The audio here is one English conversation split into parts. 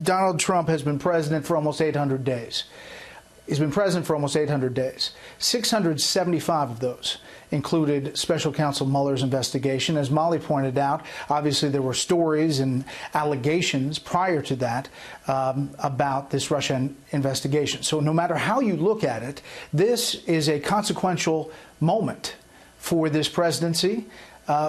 Donald Trump has been president for almost 800 days. He's been president for almost 800 days. 675 of those included special counsel Mueller's investigation. As Molly pointed out, obviously there were stories and allegations prior to that about this Russian investigation. So no matter how you look at it, this is a consequential moment for this presidency,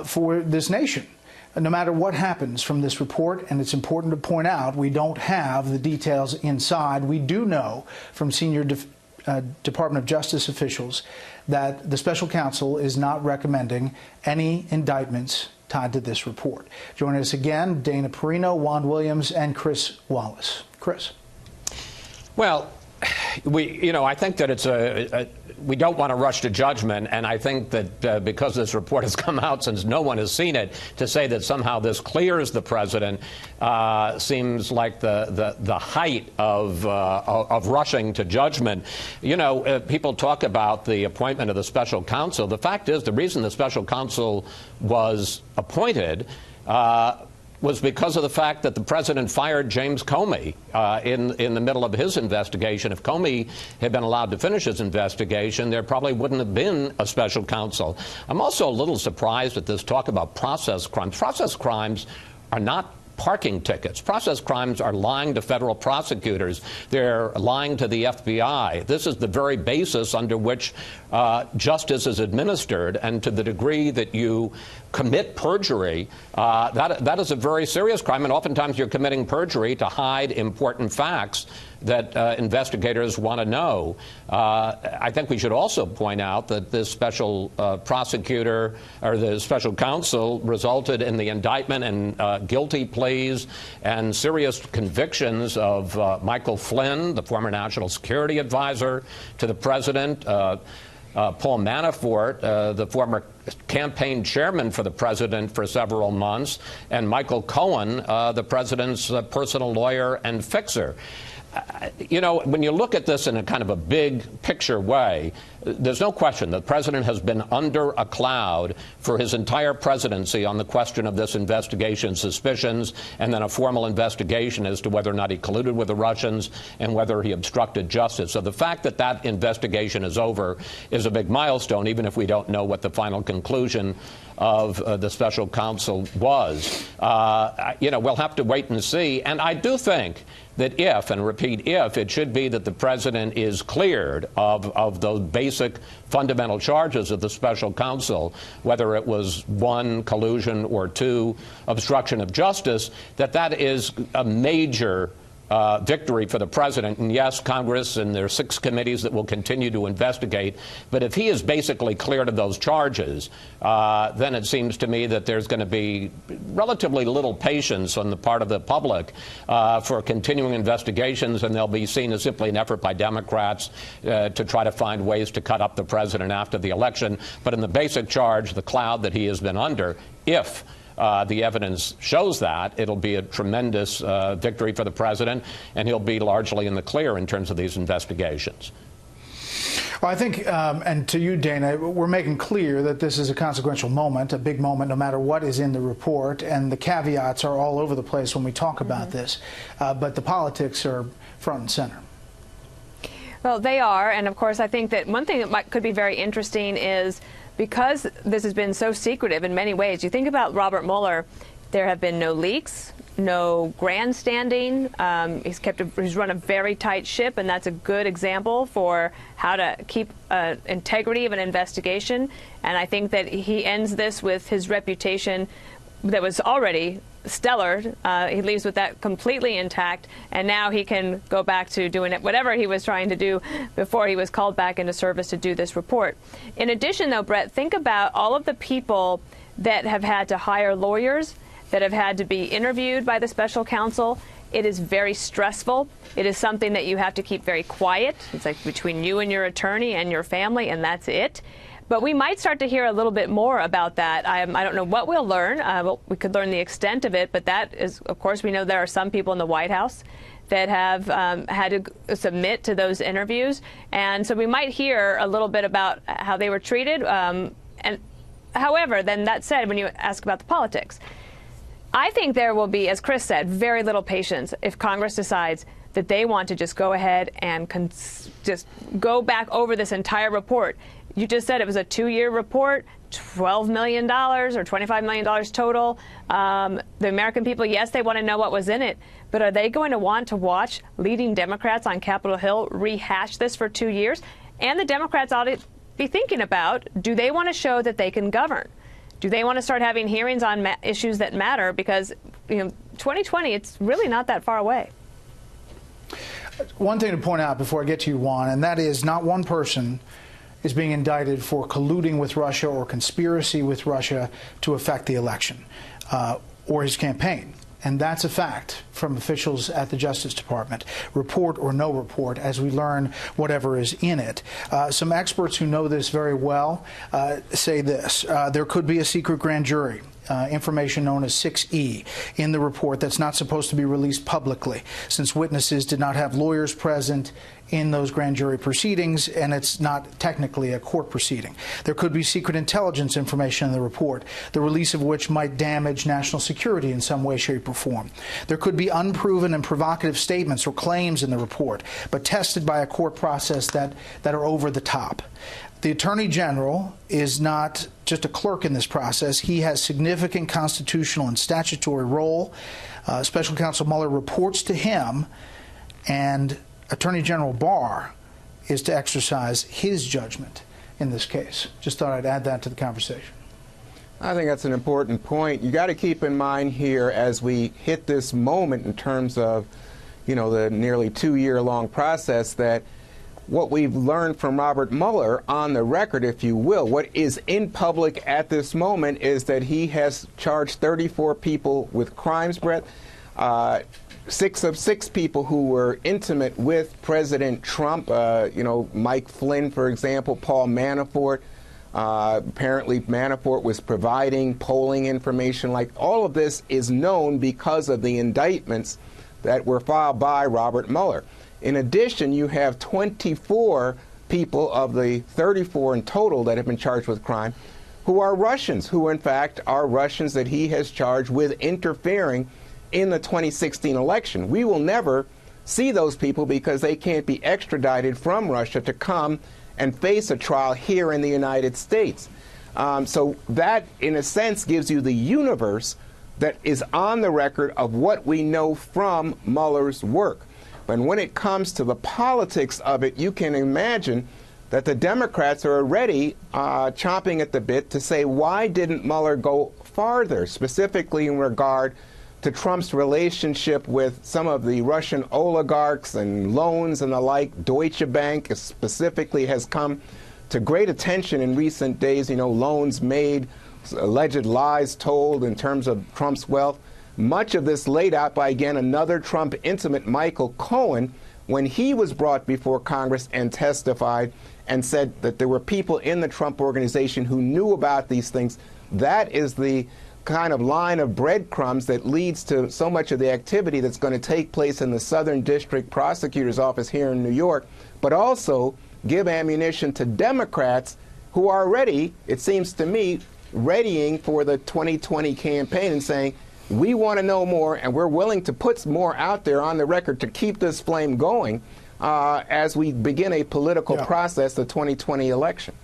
for this nation. No matter what happens from this report, and it's important to point out, we don't have the details inside. We do know from senior Department of Justice officials that the special counsel is not recommending any indictments tied to this report. Joining us again, Dana Perino, Juan Williams, and Chris Wallace. Chris. Well, I think that it's we don't want to rush to judgment, and I think that because this report has come out since no one has seen it, to say that somehow this clears the president seems like the height of rushing to judgment. People talk about the appointment of the special counsel. The fact is, the reason the special counsel was appointed was because of the fact that the president fired James Comey in the middle of his investigation. If Comey had been allowed to finish his investigation, there probably wouldn't have been a special counsel. I'm also a little surprised at this talk about process crimes. Process crimes are not parking tickets. Process crimes are lying to federal prosecutors. They're lying to the FBI. This is the very basis under which justice is administered, and to the degree that you commit perjury, that is a very serious crime, and oftentimes you're committing perjury to hide important facts that investigators want to know. I think we should also point out that this special prosecutor, or the special counsel, resulted in the indictment and guilty pleas and serious convictions of Michael Flynn, the former national security advisor to the president, Paul Manafort, the former campaign chairman for the president for several months, and Michael Cohen, the president's personal lawyer and fixer. When you look at this in a kind of a big picture way, there's no question the president has been under a cloud for his entire presidency on the question of this investigation, suspicions, and then a formal investigation as to whether or not he colluded with the Russians and whether he obstructed justice. So the fact that that investigation is over is a big milestone, even if we don't know what the final conclusion of the special counsel was. We'll have to wait and see. And I do think that if, and repeat if, it should be that the president is cleared of those basic fundamental charges of the special counsel, whether it was 1, collusion, or 2, obstruction of justice, that is a major victory for the president. And yes, Congress, and there are 6 committees that will continue to investigate. But if he is basically cleared of those charges, then it seems to me that there's going to be relatively little patience on the part of the public for continuing investigations, and they'll be seen as simply an effort by Democrats to try to find ways to cut up the president after the election. But in the basic charge, the cloud that he has been under, if the evidence shows that, it'll be a tremendous victory for the president, and he'll be largely in the clear in terms of these investigations. Well, I think, and to you, Dana, we're making clear that this is a consequential moment, a big moment, no matter what is in the report, and the caveats are all over the place when we talk about this, but the politics are front and center. Well, they are, and of course, I think that one thing that could be very interesting is, because this has been so secretive in many ways, you think about Robert Mueller, there have been no leaks, no grandstanding. He's run a very tight ship, and that's a good example for how to keep integrity of an investigation. And I think that he ends this with his reputation that was already stellar. He leaves with that completely intact, and now he can go back to doing it, whatever he was trying to do before he was called back into service to do this report. In addition, though, Brett, think about all of the people that have had to hire lawyers, that have had to be interviewed by the special counsel. It is very stressful. It is something that you have to keep very quiet. It's like between you and your attorney and your family, and that's it. But we might start to hear a little bit more about that. I don't know what we'll learn. We could learn the extent of it, but that is, of course, we know there are some people in the White House that have had to submit to those interviews. And so we might hear a little bit about how they were treated. And however, then that said, when you ask about the politics, I think there will be, as Chris said, very little patience if Congress decides that they want to just go ahead and just go back over this entire report. You just said it was a 2-year report, $12 million or $25 million total. The American people, yes, they want to know what was in it, but are they going to want to watch leading Democrats on Capitol Hill rehash this for 2 years? And the Democrats ought to be thinking about, do they want to show that they can govern? Do they want to start having hearings on issues that matter? Because, 2020, it's really not that far away. One thing to point out before I get to you, Juan, and that is not one person is being indicted for colluding with Russia or conspiracy with Russia to affect the election or his campaign. And that's a fact from officials at the Justice Department, report or no report, as we learn whatever is in it. Some experts who know this very well say this. There could be a secret grand jury, information known as 6E, in the report that's not supposed to be released publicly, since witnesses did not have lawyers present in those grand jury proceedings, and it's not technically a court proceeding. There could be secret intelligence information in the report, the release of which might damage national security in some way, shape, or form. There could be unproven and provocative statements or claims in the report, but tested by a court process that are over the top. The Attorney General is not just a clerk in this process. He has significant constitutional and statutory role. Special Counsel Mueller reports to him, and Attorney General Barr is to exercise his judgment in this case. Just thought I'd add that to the conversation. I think that's an important point. You got to keep in mind here as we hit this moment in terms of, the nearly 2-year-long process, that what we've learned from Robert Mueller on the record, if you will, what is in public at this moment is that he has charged 34 people with crimes, Brett. 6 of 6 people who were intimate with President Trump, Mike Flynn, for example, Paul Manafort. Apparently Manafort was providing polling information. Like, all of this is known because of the indictments that were filed by Robert Mueller. In addition, you have 24 people of the 34 in total that have been charged with crime who are Russians, who in fact are Russians that he has charged with interfering in the 2016 election. We will never see those people because they can't be extradited from Russia to come and face a trial here in the United States. So that, in a sense, gives you the universe that is on the record of what we know from Mueller's work. But when it comes to the politics of it, you can imagine that the Democrats are already chomping at the bit to say, why didn't Mueller go farther, specifically in regard to Trump's relationship with some of the Russian oligarchs and loans and the like. Deutsche Bank specifically has come to great attention in recent days, loans made, alleged lies told in terms of Trump's wealth. Much of this laid out by, again, another Trump intimate, Michael Cohen, when he was brought before Congress and testified and said that there were people in the Trump organization who knew about these things. That is the kind of line of breadcrumbs that leads to so much of the activity that's going to take place in the Southern District Prosecutor's Office here in New York, but also give ammunition to Democrats who are already, it seems to me, readying for the 2020 campaign and saying, we want to know more, and we're willing to put more out there on the record to keep this flame going as we begin a political process, the 2020 election.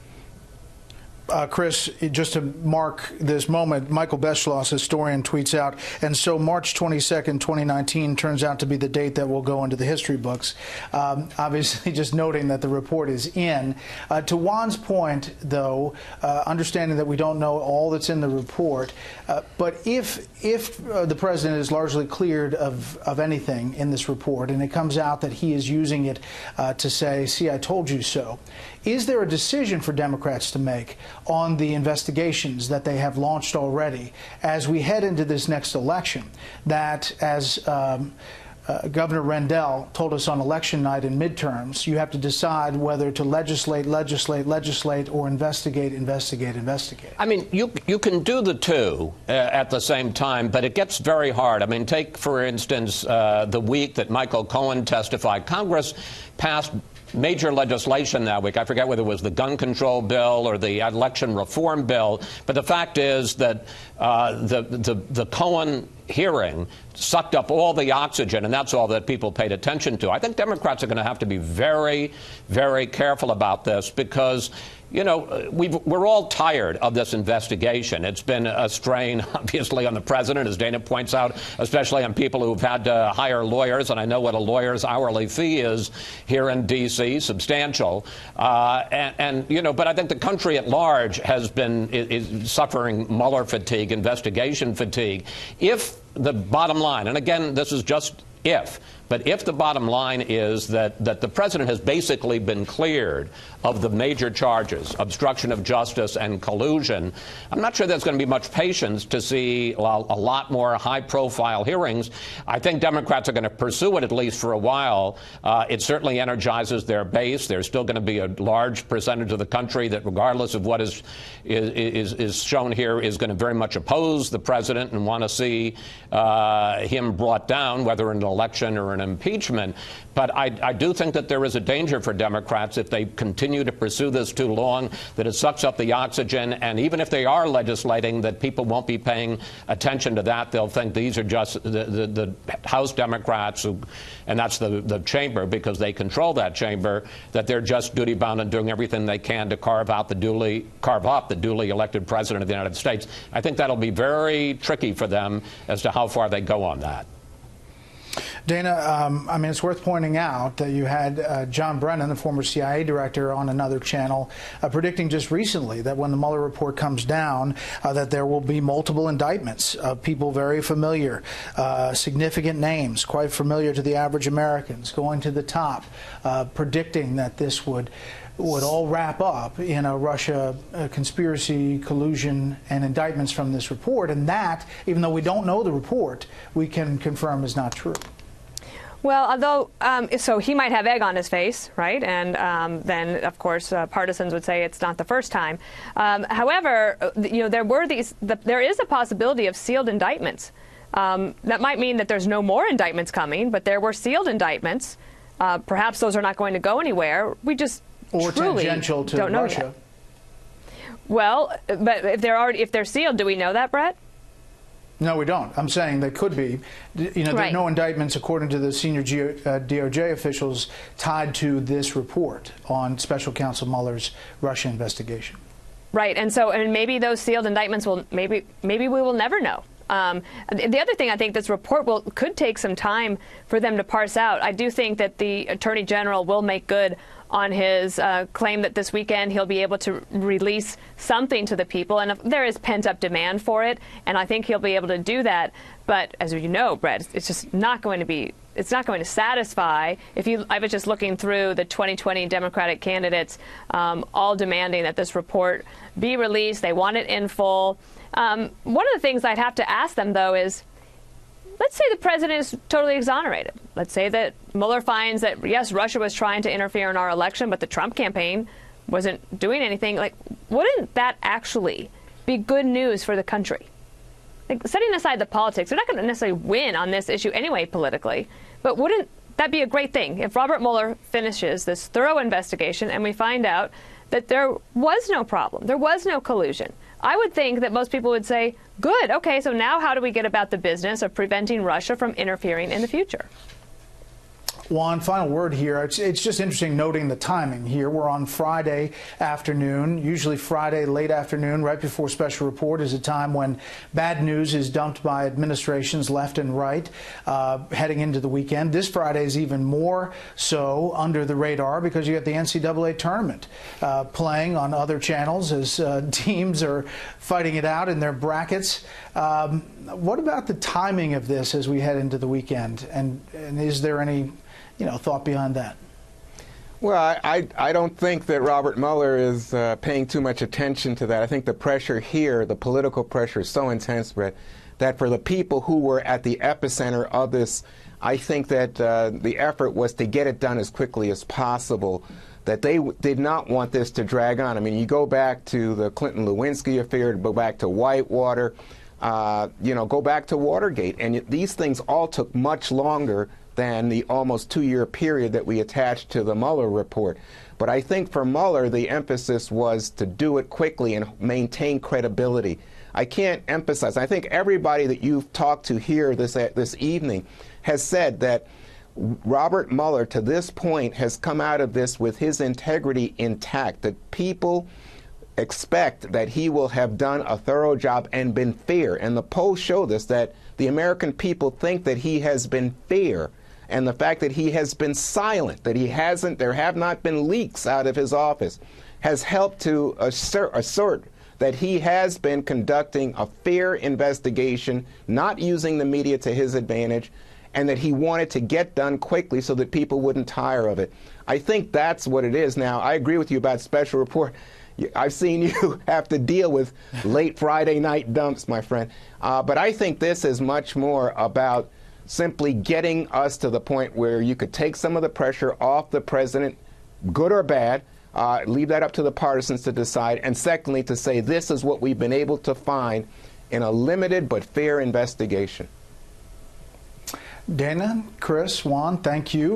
Chris, just to mark this moment, Michael Beschloss, historian, tweets out, and so March 22nd, 2019 turns out to be the date that will go into the history books. Obviously, just noting that the report is in. To Juan's point, though, understanding that we don't know all that's in the report, but if the president is largely cleared of anything in this report, and it comes out that he is using it to say, see, I told you so, is there a decision for Democrats to make on the investigations that they have launched already as we head into this next election that, as Governor Rendell told us on election night in midterms, you have to decide whether to legislate, or investigate. I mean, you can do the two at the same time, but it gets very hard. I mean, take, for instance, the week that Michael Cohen testified. Congress passed major legislation that week. I forget whether it was the gun control bill or the election reform bill, but the fact is that the Cohen hearing sucked up all the oxygen, and that's all that people paid attention to. I think Democrats are going to have to be very, very careful about this because, you know, we're all tired of this investigation. It's been a strain, obviously, on the president, as Dana points out, especially on people who've had to hire lawyers, and I know what a lawyer's hourly fee is here in D.C., substantial. And you know, but I think the country at large has been is suffering Mueller fatigue, investigation fatigue. If the bottom line, and again, this is just if, but if the bottom line is that the president has basically been cleared of the major charges, obstruction of justice and collusion, I'm not sure there's going to be much patience to see a lot more high-profile hearings. I think Democrats are going to pursue it at least for a while. It certainly energizes their base. There's still going to be a large percentage of the country that, regardless of what is shown here, is going to very much oppose the president and want to see him brought down, whether in an election or an impeachment. But I do think that there is a danger for Democrats if they continue to pursue this too long, that it sucks up the oxygen. And even if they are legislating, that people won't be paying attention to that. They'll think these are just the House Democrats, and that's the chamber, because they control that chamber, that they're just duty-bound and doing everything they can to carve up the duly elected president of the United States. I think that'll be very tricky for them as to how far they go on that. Dana, I mean, it's worth pointing out that you had John Brennan, the former CIA director, on another channel, predicting just recently that when the Mueller report comes down, that there will be multiple indictments of people very familiar, significant names, quite familiar to the average Americans, going to the top, predicting that this would all wrap up in a Russia conspiracy, collusion, and indictments from this report. And that, even though we don't know the report, we can confirm is not true. Well, although, so he might have egg on his face, right? And then, of course, partisans would say it's not the first time. However, you know, there is a possibility of sealed indictments. That might mean that there's no more indictments coming, but there were sealed indictments. Perhaps those are not going to go anywhere. We just truly tangential to don't know Russia. Yet. Well, but if they're sealed, do we know that, Brett? No, we don't. I'm saying they could be. You know, there are no indictments, according to the senior DOJ officials, tied to this report on Special Counsel Mueller's Russia investigation. Right, and maybe those sealed indictments will maybe we will never know. The other thing, I think this report could take some time for them to parse out. I do think that the Attorney General will make good on his claim that this weekend he'll be able to release something to the people, and there is pent-up demand for it, and I think he'll be able to do that. But as you know, Brett, it's just not going to be. It's not going to satisfy. I was just looking through the 2020 Democratic candidates, all demanding that this report be released. They want it in full. One of the things I'd have to ask them, though, is, let's say the president is totally exonerated. Let's say that Mueller finds that, yes, Russia was trying to interfere in our election, but the Trump campaign wasn't doing anything. Like, wouldn't that actually be good news for the country? Like, setting aside the politics, we're not going to necessarily win on this issue anyway politically, but wouldn't that be a great thing if Robert Mueller finishes this thorough investigation and we find out that there was no problem, there was no collusion? I would think that most people would say, good, okay, so now how do we get about the business of preventing Russia from interfering in the future? Juan, final word here. It's just interesting noting the timing here. We're on Friday afternoon. Usually Friday late afternoon, right before special report, is a time when bad news is dumped by administrations left and right, heading into the weekend. This Friday is even more so under the radar because you got the NCAA tournament playing on other channels as teams are fighting it out in their brackets. What about the timing of this as we head into the weekend? And is there any thought behind that? Well, I don't think that Robert Mueller is paying too much attention to that. I think the pressure here, the political pressure, is so intense, Brett, that for the people who were at the epicenter of this, I think that the effort was to get it done as quickly as possible, that they did not want this to drag on. I mean, you go back to the Clinton-Lewinsky affair, go back to Whitewater, go back to Watergate, and these things all took much longer than the almost 2-year period that we attached to the Mueller report. But I think for Mueller, the emphasis was to do it quickly and maintain credibility. I can't emphasize, I think everybody that you've talked to here this evening has said that Robert Mueller, to this point, has come out of this with his integrity intact, that people expect that he will have done a thorough job and been fair. And the polls show this, that the American people think that he has been fair. And the fact that he has been silent, that there have not been leaks out of his office, has helped to assert that he has been conducting a fair investigation, not using the media to his advantage, and that he wanted to get done quickly so that people wouldn't tire of it. I think that's what it is. Now, I agree with you about special report. I've seen you have to deal with late Friday night dumps, my friend. But I think this is much more about simply getting us to the point where you could take some of the pressure off the president, good or bad, leave that up to the partisans to decide, and secondly, to say this is what we've been able to find in a limited but fair investigation. Dana, Chris, Juan, thank you.